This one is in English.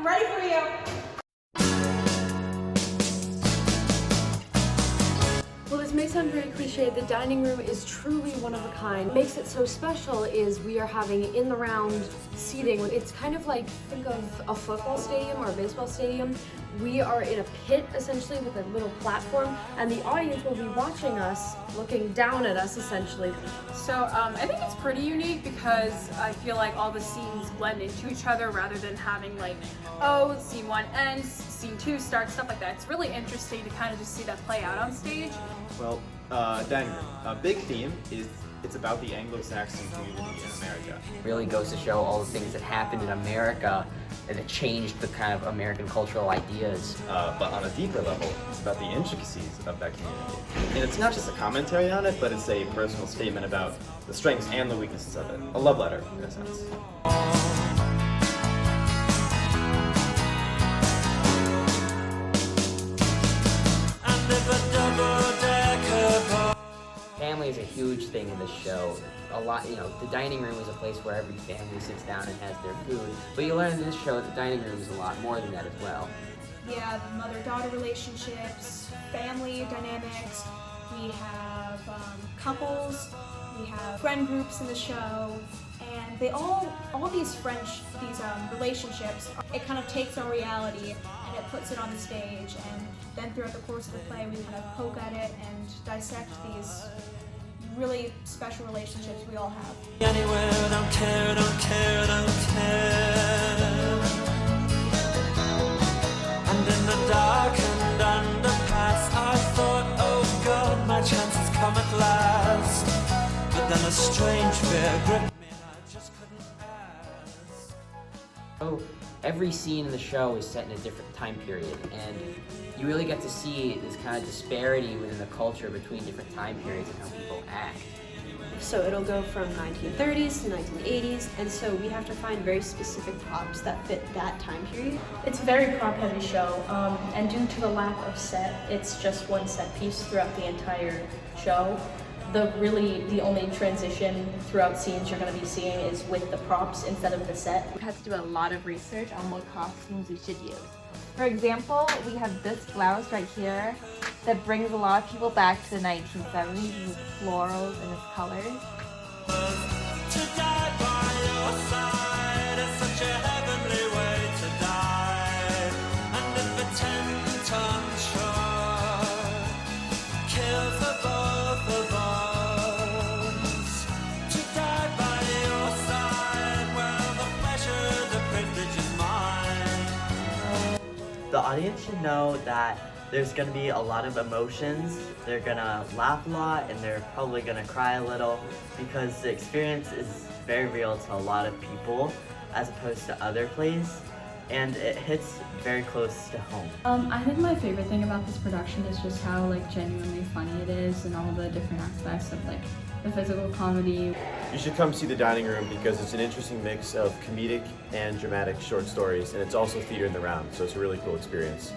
I'm ready for you. Well, this may sound very cliche. The dining room is truly one of a kind. What makes it so special is we are having in the round seating. It's kind of like, think of a football stadium or a baseball stadium. We are in a pit essentially with a little platform, and the audience will be watching us, looking down at us essentially. So I think it's pretty unique because I feel like all the scenes blend into each other rather than having like, oh, scene 1 ends, scene 2 starts, stuff like that. It's really interesting to kind of just see that play out on stage. Well, dining room. A big theme is it's about the Anglo-Saxon community in America. Really goes to show all the things that happened in America that changed the kind of American cultural ideas. But on a deeper level, it's about the intricacies of that community. And it's not just a commentary on it, but it's a personal statement about the strengths and the weaknesses of it. A love letter, in a sense. Family is a huge thing in this show. A lot, the dining room is a place where every family sits down and has their food. But you learn in this show that the dining room is a lot more than that as well. Yeah, mother-daughter relationships, family dynamics. We have couples. We have friend groups in the show, and they all these relationships. It kind of takes our reality and it puts it on the stage. And then throughout the course of the play, we kind of poke at it and dissect these really special relationships we all have. Anywhere, don't care, don't care, don't care. And in the darkened underpass, I thought, oh God, my chance has come at last. But then a strange fear gripped me and I just couldn't ask. So every scene in the show is set in a different time period, and you really get to see this kind of disparity within the culture between different time periods and how people act. So it'll go from 1930s to 1980s, and so we have to find very specific props that fit that time period. It's a very prop-heavy show, and due to the lack of set, it's just one set piece throughout the entire show. The only transition throughout scenes you're going to be seeing is with the props instead of the set. We've had to do a lot of research on what costumes we should use. For example, we have this blouse right here that brings a lot of people back to the 1970s with florals and its colors. To die by your side is such a heavenly way to die. And if a 10-ton shot kills the both of us, to die by your side, well, the pleasure, the privilege is mine. The audience should know that there's going to be a lot of emotions. They're going to laugh a lot and they're probably going to cry a little because the experience is very real to a lot of people as opposed to other plays, and it hits very close to home. I think my favorite thing about this production is just how genuinely funny it is and all the different aspects of the physical comedy. You should come see The Dining Room because it's an interesting mix of comedic and dramatic short stories, and it's also theater in the round, so it's a really cool experience.